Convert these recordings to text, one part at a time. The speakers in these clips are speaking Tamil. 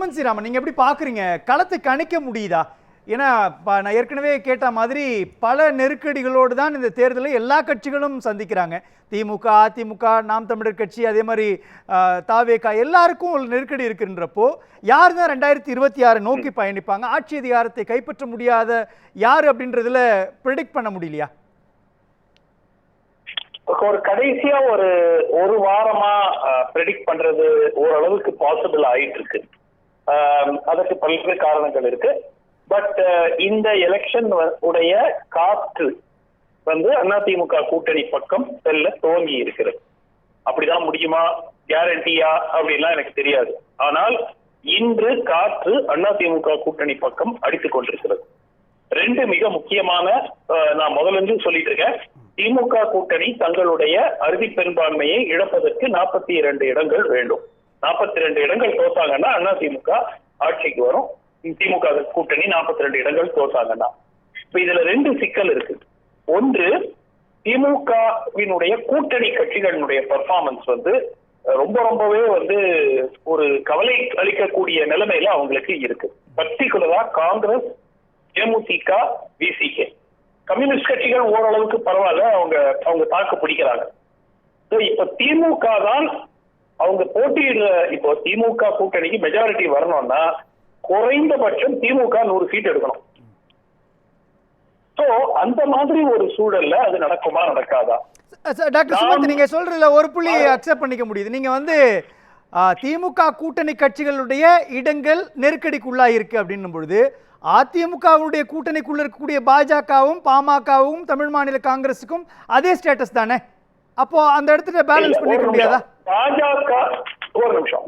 சுமன் ஸ்ரீராமன், நீங்க எப்படி பாக்குறீங்க? களத்தை கணிக்க முடியுதா? ஏன்னா நான் ஏற்கனவே கேட்ட மாதிரி பல நெருக்கடிகளோடு தான் இந்த தேர்தலை எல்லா கட்சிகளும் சந்திக்கிறாங்க. திமுக, அதிமுக, நாம் தமிழர் கட்சி, அதே மாதிரி தாவேகா, எல்லாருக்கும் ஒரு நெருக்கடி இருக்குன்றப்போ யார் தான் 2026 நோக்கி பயணிப்பாங்க? ஆட்சி அதிகாரத்தை கைப்பற்ற முடியாத யார் அப்படின்றதுல ப்ரெடிக்ட் பண்ண முடியலையா? ஒரு கடைசியா ஒரு வாரமா ப்ரெடிக்ட் பண்றது ஓரளவுக்கு பாசிபிள் ஆயிட்டு இருக்கு. அதற்கு பல்வேறு காரணங்கள் இருக்கு. பட் இந்த எலெக்ஷன் உடைய காற்று அதிமுக கூட்டணி பக்கம் செல்ல துவங்கி இருக்கிறது. அப்படிதான் முடியுமா, கேரண்டியா அப்படின்லாம் எனக்கு தெரியாது. ஆனால் இன்று காற்று அதிமுக கூட்டணி பக்கம் அடித்துக் கொண்டிருக்கிறது. ரெண்டு மிக முக்கியமான, நான் முதலிருந்து சொல்லிட்டு இருக்கேன், திமுக கூட்டணி தங்களுடைய அறுதி பெரும்பான்மையை இழப்பதற்கு 42 இடங்கள் வேண்டும். 42 இடங்கள் தோத்தாங்கன்னா அதிமுக ஆட்சிக்கு வரும். திமுக கூட்டணி 42 இடங்கள் தோத்தாங்கன்னா. இப்ப இதுல ரெண்டு சிக்கல் இருக்கு. ஒன்று, திமுகவினுடைய கூட்டணி கட்சிகளினுடைய பெர்ஃபார்மன்ஸ் ரொம்பவே ஒரு கவலை அளிக்கக்கூடிய நிலைமையில அவங்களுக்கு இருக்கு. பர்டிகுலரா காங்கிரஸ், தேமுதிக, விசிகே, கம்யூனிஸ்ட் கட்சிகள் ஓரளவுக்கு பரவாயில்ல, அவங்க தாக்கு பிடிக்கிறாங்க. இப்ப திமுக தான் அவங்க போட்டியிடுற. இப்போ திமுக கூட்டணிக்கு மெஜாரிட்டி வரணும்னா குறைந்தபட்சம் திமுக 100 சீட் எடுக்கணும். சோ அந்த மாதிரி ஒரு சூழல்ல அது நடக்குமா நடக்காதா? டாக்டர் சுமந்த், நீங்க சொல்றதுல ஒரு புள்ளி அக்செப்ட் பண்ணிக்க முடியுது. நீங்க திமுக கூட்டணி கட்சிகளுடைய இடங்கள் நெருக்கடிக்குள்ளா இருக்கு அப்படின்னும் பொழுது அதிமுகவுடைய கூட்டணிக்குள்ள இருக்கக்கூடிய பாஜகவும் பாமகவும் தமிழ் மாநில காங்கிரஸுக்கும் அதே ஸ்டேட்டஸ் தானே? அப்போ அந்த இடத்துல பேலன்ஸ் பண்ணிக்க முடியாதா? பாஜக ஒரு நிமிஷம்,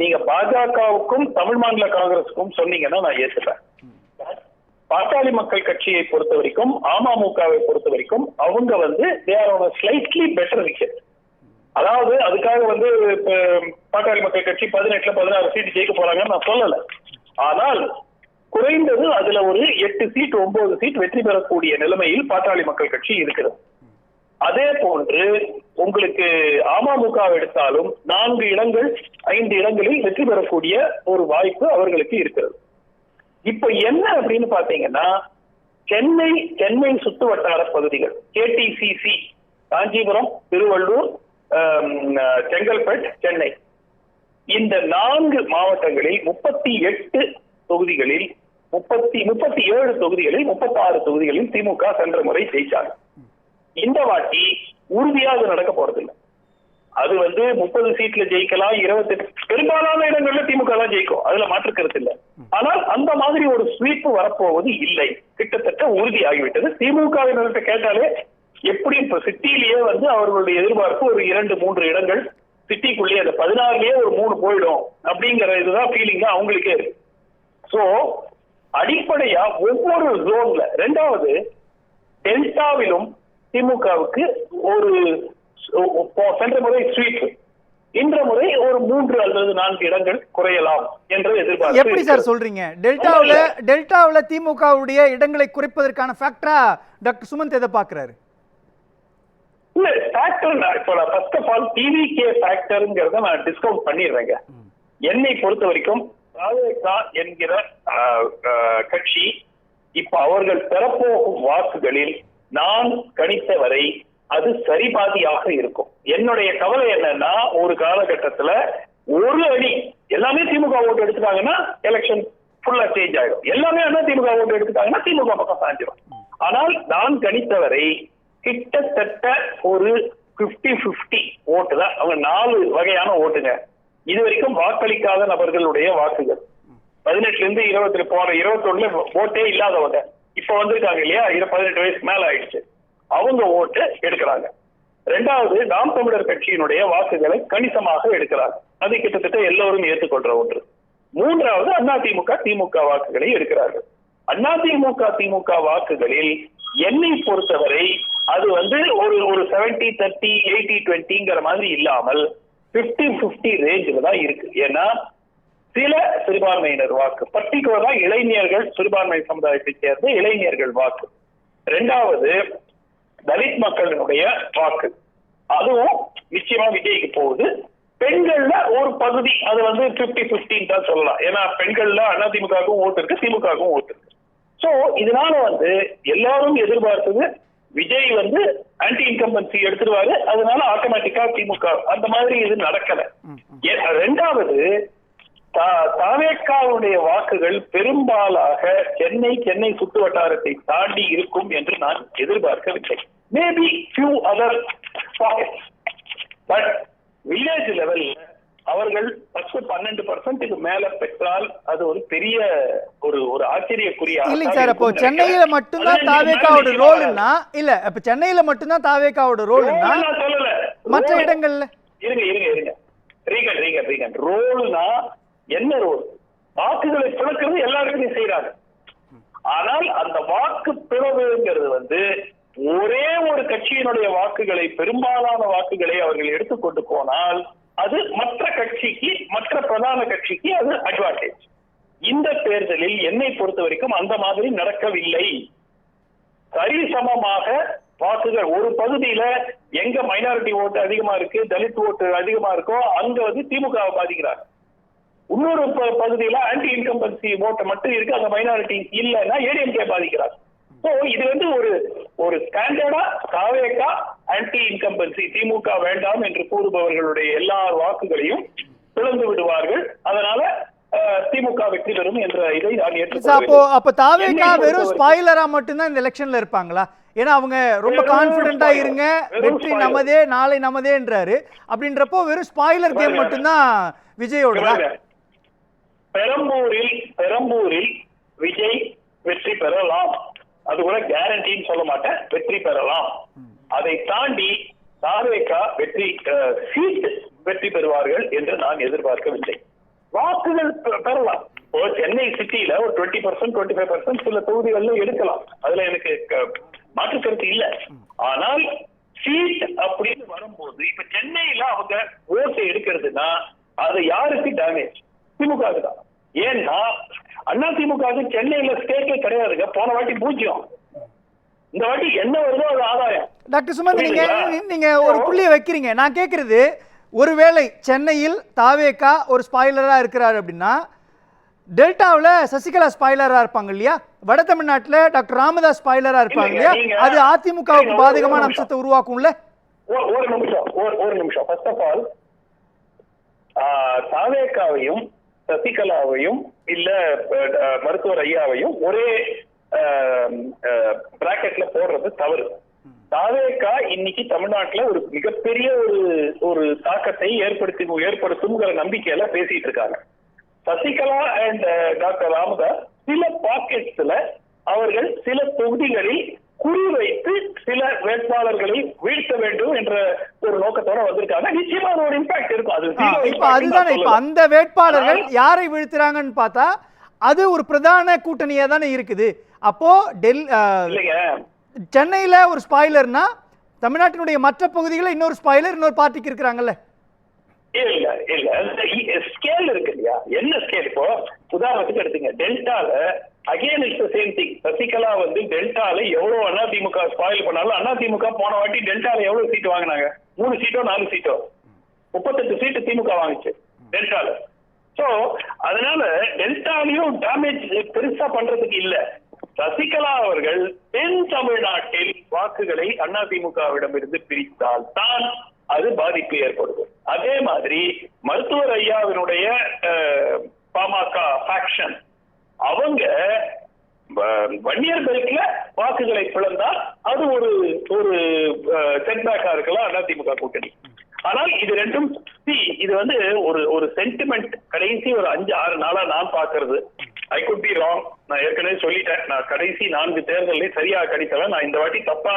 நீங்க பாஜகவுக்கும் தமிழ் மாநில காங்கிரஸுக்கும் சொன்னீங்கன்னா நான் ஏற்றுப்பேன். பாட்டாளி மக்கள் கட்சியை பொறுத்த வரைக்கும், அமமுகவை பொறுத்த வரைக்கும் அவங்க ஸ்லைட்லி பெட்டர் விக்கெட். அதாவது அதுக்காக பாட்டாளி மக்கள் கட்சி 18ல 16 சீட் ஜெயிக்க போறாங்கன்னு நான் சொல்லல. ஆனால் குறைந்தது அதுல ஒரு 8 சீட் 9 சீட் வெற்றி பெறக்கூடிய நிலைமையில் பாட்டாளி மக்கள் கட்சி இருக்கிறது. அதே போன்று உங்களுக்கு அமமுக எடுத்தாலும் 4 இடங்கள் 5 இடங்களில் வெற்றி பெறக்கூடிய ஒரு வாய்ப்பு அவர்களுக்கு இருக்கிறது. இப்ப என்ன அப்படின்னு பாத்தீங்கன்னா, சென்னை சுற்று வட்டார பகுதிகள், கேடிசிசி, காஞ்சிபுரம், திருவள்ளூர், செங்கல்பட்டு, சென்னை, இந்த 4 மாவட்டங்களில் 38 தொகுதிகளில் 37 தொகுதிகளில் 36 தொகுதிகளில் திமுக சென்ற முறை ஜெயிச்சாங்க. இந்த வாட்டி உறுதியாக நடக்க போறதில்லை. அது 30 சீட்ல ஜெயிக்கலாம், 28 பெரும்பாலான இடங்கள்ல திமுக தான் ஜெயிக்கும், அதுல மாற்று கருத்து இல்லை. ஆனால் அந்த மாதிரி ஒரு ஸ்வீப் வரப்போவது இல்லை, கிட்டத்தட்ட உறுதி ஆகிவிட்டது. திமுகவினர்கிட்ட கேட்டாலே எப்படி இப்ப சிட்டிலேயே அவர்களுடைய எதிர்பார்ப்பு ஒரு 2-3 இடங்கள் சிட்டிக்குள்ளேயே, அந்த 16லயே ஒரு 3 போயிடும் அப்படிங்கிற இதுதான் ஃபீலிங் தான் அவங்களுக்கே இருக்கு. சோ அடிப்படையா ஒவ்வொரு ஜோன்ல, ரெண்டாவது டெல்டாவிலும் திமுகவுக்கு ஒரு சென்ற முறை ஸ்வீப், இந்த முறை ஒரு 3 அல்லது 4 இடங்கள் குறையலாம் என்ற எதிர்பார்ப்பு. எப்படி சார் சொல்றீங்க? டெல்டாவுல திமுகவுடைய இடங்களை குறைப்பதற்கான ஃபேக்டரா டாக்டர் சுமந்த் எதை பாக்குறாரு? இல்ல ஃபேக்டர், இப்போ ஃபர்ஸ்ட் ஆஃப் ஆல் டிவிகே ஃபேக்டர்ங்கிறத நான் டிஸ்கவுண்ட் பண்ணிடுறேங்க. என்னை பொறுத்த வரைக்கும் என்கிற கட்சி இப்ப அவர்கள் பெறப்போகும் வாக்குகளில் நான் கணித்த வரை அது சரிபாதியாக இருக்கும். என்னுடைய கவலை என்னன்னா, ஒரு காலகட்டத்துல ஒரு அணி எல்லாமே திமுக ஓட்டு எடுத்துட்டாங்கன்னா எலெக்ஷன் ஃபுல்லா சேஞ்ச் ஆயிடும். எல்லாமே திமுக ஓட்டு எடுத்துட்டாங்கன்னா திமுக பக்கம் சாஞ்சிடும். ஆனால் நான் கணித்தவரை கிட்டத்தட்ட ஒரு 50-50 ஓட்டு தான். அவங்க 4 வகையான ஓட்டுங்க. இது வரைக்கும் வாக்களிக்காத நபர்களுடைய வாக்குகள் 18ல இருந்து 20 போற 21ல ஓட்டே இல்லாதவங்க இப்ப வந்திருக்காங்க இல்லையா, 18 வயசுக்கு மேல ஆயிடுச்சு, அவங்க ஓட்டு எடுக்கிறாங்க. ரெண்டாவது, நாம் தமிழர் கட்சியினுடைய வாக்குகளை கணிசமாக எடுக்கிறாங்க. அது கிட்டத்தட்ட எல்லோரும் ஏற்றுக்கொள்ற ஒன்று. மூன்றாவது, அதிமுக திமுக வாக்குகளை எடுக்கிறார்கள். அதிமுக திமுக வாக்குகளில் என்னை பொறுத்தவரை அது ஒரு 70-30 80-20ங்கிற மாதிரி இல்லாமல் 50-50 ரேஞ்சில் தான் இருக்கு. ஏன்னா சில சிறுபான்மையினர் வாக்கு, பர்டிகுலரா இளைஞர்கள், சிறுபான்மை சமுதாயத்தை சேர்ந்த இளைஞர்கள் வாக்கு, ரெண்டாவது தலித் மக்களினுடைய வாக்கு, அதுவும் நிச்சயமா விஜய்க்கு போகுது. பெண்கள்ல ஒரு பகுதி அது வந்து 50-50 தான் சொல்லலாம். ஏன்னா பெண்கள்ல அதிமுகவுக்கும் ஓட்டு இருக்கு, திமுகவுக்கும் ஓட்டு இருக்கு. சோ இதனால வந்து எல்லாரும் எதிர்பார்த்தது விஜய் வந்து ஆன்டி இன்கம்பன்சி எடுத்துருவாரு, அதனால ஆட்டோமேட்டிக்கா திமுக அந்த மாதிரி இது நடக்கல. ரெண்டாவது, தாவேக்காவுடைய வாக்குகள் பெரும்பாலாக சென்னை சுற்று வட்டாரத்தை தாண்டி இருக்கும் என்று நான் எதிர்பார்க்கவில்லை. Maybe few other pockets, but village லெவல்ல அவர்கள் 10-12% மேல பெற்றால் அது ஒரு பெரிய ஒரு ஆச்சரியக்குரிய. இல்ல சார், அப்போ சென்னையில மட்டும்தான் தாவேக்காவோட ரோல்னா இல்ல, அப்ப சென்னையில மட்டும்தான் தாவேக்காவோட ரோல்னா சொல்லல, மற்ற இடங்கள்ல இருங்க ரீகன் ரோல்னா என்ன ரோல்? வாக்குகளை பிளக்கிறது எல்லாருக்குமே செய்யறாங்க. ஆனால் அந்த வாக்கு பிளவுங்கிறது வந்து ஒரே ஒரு கட்சியினுடைய வாக்குகளை, பெரும்பாலான வாக்குகளை அவர்கள் எடுத்துக்கொண்டு போனால் அது மற்ற கட்சிக்கு, மற்ற பிரதான கட்சிக்கு அது அட்வான்டேஜ். இந்த தேர்தலில் என்னை பொறுத்த வரைக்கும் அந்த மாதிரி நடக்கவில்லை. சரிசமமாக வாக்குகள் ஒரு பகுதியில எங்க மைனாரிட்டி ஓட்டு அதிகமா இருக்கு, தலித் ஓட்டு அதிகமா இருக்கோ அங்க வந்து திமுகவை பாதிக்கிறாங்க. இன்னொரு பகுதியில ஆன்டி இன்கம்பன்சி ஓட்டை மட்டும் இருக்கு, அங்க மைனாரிட்டி இல்லைன்னா ஏடிஎம்கே பாதிக்கிறார். சோ இது வந்து ஒரு ஸ்டாண்டர்டா தாவேகா ஆன்டி இன்கம்பன்சி திமுக வேண்டாம் என்று கூறுபவர்களுடைய எல்லா வாக்குகளையும் பிளந்து விடுவார்கள். அதனால திமுக வெற்றி பெறும் என்ற இதை நான் ஏற்றுக்கொள்கிறேன். அப்ப தாவேகா வெறும் ஸ்பாயிலரா மட்டும்தான் இந்த எலெக்ஷன்ல இருப்பாங்களா? ஏன்னா அவங்க ரொம்ப கான்பிடென்டா இருங்க, வெற்றி நமதே, நாளை நமதேன்றாரு. அப்படின்றப்போ வெறும் ஸ்பாயிலர் கேம் மட்டும்தான் விஜயோட. பெரம்பூரில் விஜய் வெற்றி பெறலாம், அது கூட கேரண்டின்னு சொல்ல மாட்டேன், வெற்றி பெறலாம். அதை தாண்டி தாவேகா வெற்றி பெறுவார்கள் என்று நான் எதிர்பார்க்கவில்லை. வாக்குகள் பெறலாம். சென்னை சிட்டியில ஒரு 20%-25% சில தொகுதிகளில் எடுக்கலாம், அதுல எனக்கு மாற்று கருத்து இல்லை. ஆனால் சீட் அப்படின்னு வரும்போது இப்ப சென்னையில அவங்க ஓட்டு எடுக்கிறதுனா அது யாருக்கு டேமேஜ்? திமுக தான். ஏன்னா அதிமுக சென்னையில ஸ்டேட்டே கிடையாதுங்க. போன வாட்டி 0, இந்த வாட்டி என்ன வருதோ அது ஆதாயம். டாக்டர் சுமந்த், நீங்க ஒரு புள்ளியை வைக்கிறீங்க. நான் கேட்கறது, ஒருவேளை சென்னையில் தாவேகா ஒரு ஸ்பாயிலரா இருக்கிறார் அப்படின்னா டெல்டாவில் சசிகலா ஸ்பாயிலரா இருப்பாங்க இல்லையா? வட தமிழ்நாட்டில் டாக்டர் ராமதாஸ் ஸ்பாயிலரா இருப்பாங்க இல்லையா? அது அதிமுகவுக்கு பாதகமான அம்சத்தை உருவாக்கும்ல? ஒரு நிமிஷம். ஃபர்ஸ்ட் ஆஃப் ஆல், தாவேகாவையும் சசிகலாவையும் இல்ல மருத்துவர் ஐயாவையும் ஒரே பிராக்கெட்ல போடுறது தவறு. தாவேகா இன்னைக்கு தமிழ்நாட்டுல ஒரு மிகப்பெரிய ஒரு தாக்கத்தை ஏற்படுத்தும்ங்கிற நம்பிக்கையில பேசிட்டு இருக்காங்க. சசிகலா அண்ட் டாக்டர் ராமதாஸ் சில பாக்கெட்ஸ்ல அவர்கள் சில தொகுதிகளில் குறிவைத்து சில வேட்பாளர்களை வீழ்த்த வேண்டும் என்ற ஒரு நோக்கத்தோட வந்திருக்காங்க. நிச்சயமா ஒரு இம்பாக்ட் இருக்கும். அதுதான் இப்ப அந்த வேட்பாளர்கள் யாரை வீழ்த்துறாங்கன்னு பார்த்தா அது ஒரு பிரதான கூட்டணியா தானே இருக்குது. அப்போ சென்னையில ஒரு ஸ்பாயிலர்னா தமிழ்நாட்டினுடைய மற்ற பகுதிகளில் இன்னொரு ஸ்பாயிலர் இன்னொரு பார்ட்டிக்கு இருக்கிறாங்கல்ல? இல்ல ஸ்கேல் இருக்கு இல்லையா? என்ன ஸ்கேல்? இப்போ உதாரணத்துக்கு எடுத்துங்க, டெல்டால again it's the same thing. Sasikala வந்து டெல்டால எவ்வளவு அதிமுக ஸ்பாயில் பண்ணாலும் அதிமுக போன வாட்டி டெல்டால எவ்வளவு சீட் வாங்கினாங்க? 3 சீட்டோ 4 சீட்டோ, 38 சீட்டு திமுக வாங்கிச்சு டெல்டால. சோ அதனால டெல்டாலையும் டேமேஜ் பெருசா பண்றதுக்கு இல்ல. சசிகலா அவர்கள் தென் தமிழ்நாட்டில் வாக்குகளை அதிமுகவிடமிருந்து பிரித்தால் தான் அது பாதிப்பு ஏற்படுது. அதே மாதிரி மருத்துவர் ஐயாவினுடைய பாமக ஃபேக்ஷன் அவங்க வன்னியர் பெல்ட்ல வாக்குகளை பிளந்தால் அது ஒரு செட்பேக்கா இருக்கலாம் அதிமுக கூட்டணி. ஆனால் இது ரெண்டும் இது வந்து ஒரு சென்டிமெண்ட். கடைசி ஒரு 5-6 நாளா நான் பாக்குறது, ஐ குட் பி ராங். நான் ஏற்கனவே சொல்லிட்டேன், நான் கடைசி 4 தேர்தலையும் சரியா கணித்தவன். நான் இந்த வாட்டி தப்பா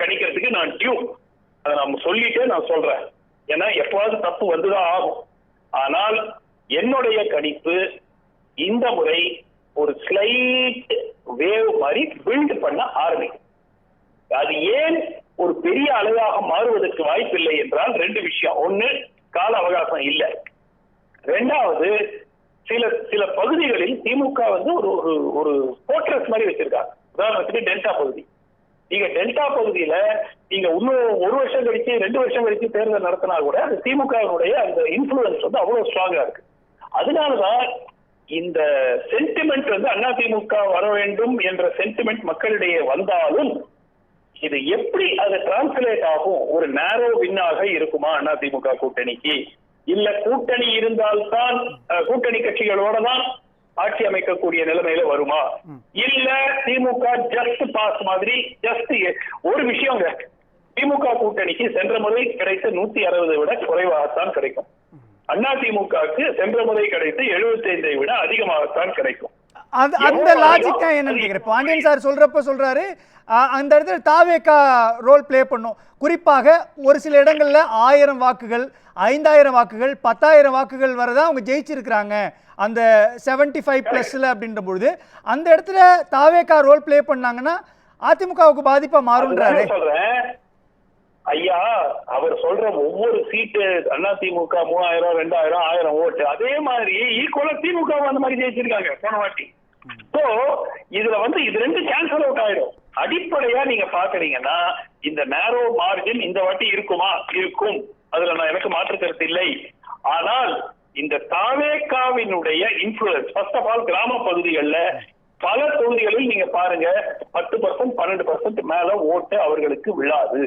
கணிக்கிறதுக்கு நான் டியூ, அதை நம்ம சொல்லிட்டே நான் சொல்றேன். ஏன்னா எப்பவாவது தப்பு வந்துதான் ஆகும். ஆனால் என்னுடைய கணிப்பு இந்த முறை ஒரு ஸ்லைட் வேவ் மாதிரி பில்ட் பண்ண ஆரம்பிக்கும். அது ஏன் ஒரு பெரிய அலையாக மாறுவதற்கு வாய்ப்பில்லை என்றால் 2 விஷயம். ஒண்ணு, கால அவகாசம் இல்லை. 2வது, சில பகுதிகளில் திமுக வந்து ஒரு போர்ட்ரஸ் மாதிரி வச்சிருக்காங்க. உதாரணத்துக்கு டெல்டா பகுதி நீங்க டெல்டா பகுதியில நீங்க இன்னும் 1 வருஷம் கழிச்சு 2 வருஷம் கழிச்சு தேர்தல் நடத்தினா கூட அது திமுகவுடைய அந்த இன்ஃபுளுன்ஸ் வந்து அவ்வளவு ஸ்ட்ராங்கா இருக்கு. அதனாலதான் இந்த சென்டிமெண்ட் வந்து அதிமுக வர வேண்டும் என்ற சென்டிமெண்ட் மக்களிடையே வந்தாலும் இது எப்படி அது டிரான்ஸ்லேட் ஆகும், ஒரு நேரோ வின்னாக இருக்குமா அதிமுக கூட்டணிக்கு, இல்ல கூட்டணி இருந்தால்தான் கூட்டணி கட்சிகளோட தான் ஆட்சி அமைக்கக்கூடிய நிலைமையில வருமா, இல்ல திமுக ஜஸ்ட் பாஸ் மாதிரி ஜஸ்ட் ஒரு விஷயங்க, திமுக கூட்டணிக்கு சென்ற முறை கிடைத்த 160 விட குறைவாகத்தான் கிடைக்கும். அதிமுகவுக்கு சென்ற முறை கிடைத்த 75 விட அதிகமாகத்தான் கிடைக்கும். அந்த லாஜிக் தான் என்னன்னு கேக்குறேன். பாண்டியன் சார் சொல்றாரு அந்த இடத்துல தாவேகா ரோல் பிளே பண்ணும். குறிப்பாக ஒரு சில இடங்கள்ல 1000 வாக்குகள் 5000 வாக்குகள் 10,000 வாக்குகள் வரதான் அவங்க ஜெயிச்சிருக்கிறாங்க அந்த 75+ அப்படின்ற பொழுது அந்த இடத்துல தாவேகா ரோல் பிளே பண்ணாங்கன்னா அதிமுகவுக்கு பாதிப்பா மாறும்ன்றாரு. சொல்றேன் ஐயா, அவர் சொல்ற ஒவ்வொரு சீட்டு அதிமுக 3000 2000 1000 ஓட்டு அதே மாதிரி ஈக்குவலா திமுக அந்த மாதிரி ஜெயிச்சிருக்காங்க போன வாட்டி. சோ இதுல வந்து இது ரெண்டு கேன்சல் அவுட் ஆயிடும். அடிப்படையா நீங்க பாக்குறீங்கன்னா இந்த நேரோ மார்ஜின் இந்த வாட்டி இருக்குமா, இருக்கும், அதுல நான் எனக்கு மாற்று கருத்து இல்லை. ஆனால் இந்த தாவேகாவினுடைய இன்ஃபுளுன்ஸ் ஃபர்ஸ்ட் ஆஃப் ஆல் கிராம பகுதிகளில் பல தொகுதிகளில் நீங்க பாருங்க 10% 12% மேல ஓட்டு அவர்களுக்கு விழாது.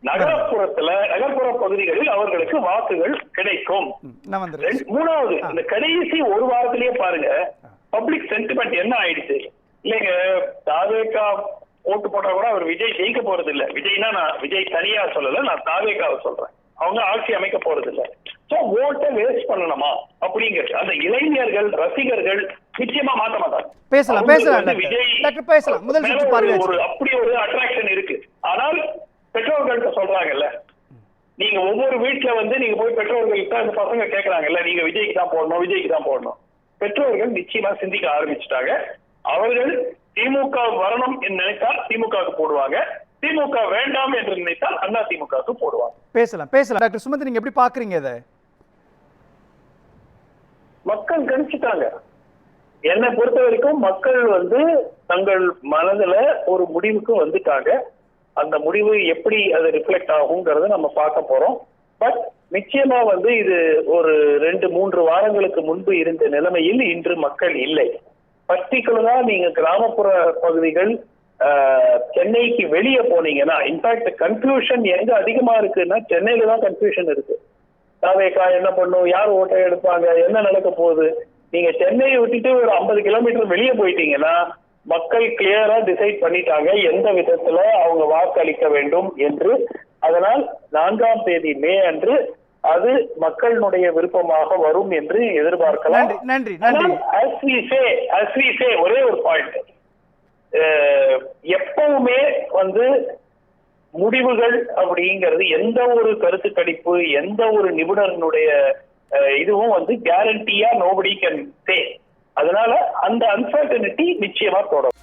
நகர்ப்புற பகுதிகளில் அவர்களுக்கு வாக்குகள் கிடைக்கும். மூணாவது, இந்த கடைசி ஒரு வாரத்திலேயே பாருங்க பப்ளிக் சென்டிமெண்ட் என்ன ஆயிடுச்சு. இல்லைங்க, தாவேகா ஓட்டு போட்டா கூட அவர் விஜய் ஜெயிக்க போறது இல்ல. விஜய்னா நான் விஜய் தனியா சொல்லல, நான் தாவேகாவை சொல்றேன். அவங்க ஆட்சி அமைக்க போறது இல்ல. சோ ஓட்டை வேஸ்ட் பண்ணணுமா அப்படிங்கிறது அந்த இளைஞர்கள் ரசிகர்கள் நிச்சயமா மாற்ற மாட்டாங்க. பேசலாம் முதல் அப்படி ஒரு அட்ராக்ஷன் இருக்கு. ஆனால் பெற்றோர்கள்ட்ட சொல்றாங்கல்ல, நீங்க ஒவ்வொரு வீட்டுல வந்து நீங்க போய் பெற்றோர்கள்ட்ட அந்த பசங்க கேட்கறாங்கல்ல, நீங்க விஜய்க்கு தான் போடணும் விஜய்க்கு தான் போடணும். பெற்றோர்கள் நிச்சயமா சிந்திக்க ஆரம்பிச்சுட்டாங்க. அவர்கள் திமுக வரணும் என்று நினைத்தால் திமுகவுக்கு போடுவாங்க, திமுக வேண்டாம் என்று நினைத்தால் அதிமுகவுக்கு போடுவாங்க. பேசலாம் டாக்டர் சுமந்த், நீங்க எப்படி பாக்குறீங்க இதை? மக்கள் கணிச்சுட்டாங்க. என்னை பொறுத்த வரைக்கும் மக்கள் வந்து தங்கள் மனதுல ஒரு முடிவுக்கு வந்துட்டாங்க. அந்த முடிவு எப்படி அது ரிஃப்ளெக்ட் ஆகுங்கிறத நம்ம பார்க்க போறோம். பட் நிச்சயமா வந்து இது ஒரு 2-3 வாரங்களுக்கு முன்பு இருந்த நிலைமையில் இன்று மக்கள் இல்லை. பர்டிகுலரா நீங்க கிராமப்புற பகுதிகள் சென்னைக்கு வெளியே போனீங்கன்னா, இன்ஃபேக்ட் கன்ஃபியூஷன் எங்க அதிகமா இருக்குன்னா சென்னையில தான் கன்ஃபியூஷன் இருக்கு. தாவேகா என்ன பண்ணும், யார் ஓட்டை எடுப்பாங்க, என்ன நடக்க போகுது. நீங்க சென்னையை விட்டுட்டு ஒரு 50 கிலோமீட்டர் வெளியே போயிட்டீங்கன்னா மக்கள் கிளியரா டிசைட் பண்ணிட்டாங்க எந்த விதத்துல அவங்க வாக்களிக்க வேண்டும் என்று. அதனால் 4ஆம் தேதி மே அன்று அது மக்களுடைய விருப்பமாக வரும் என்று எதிர்பார்க்கலாம். நன்றி. As we say, ஒரே ஒரு பாயிண்ட், எப்பவுமே வந்து முடிவுகள் அப்படிங்கிறது எந்த ஒரு கருத்து கணிப்பு எந்த ஒரு நிபுணர்களுடைய இதுவும் வந்து கேரண்டியா நோபடி கேன் சே. அதனால அந்த அன்சர்டனிட்டி நிச்சயமா தொடரும்.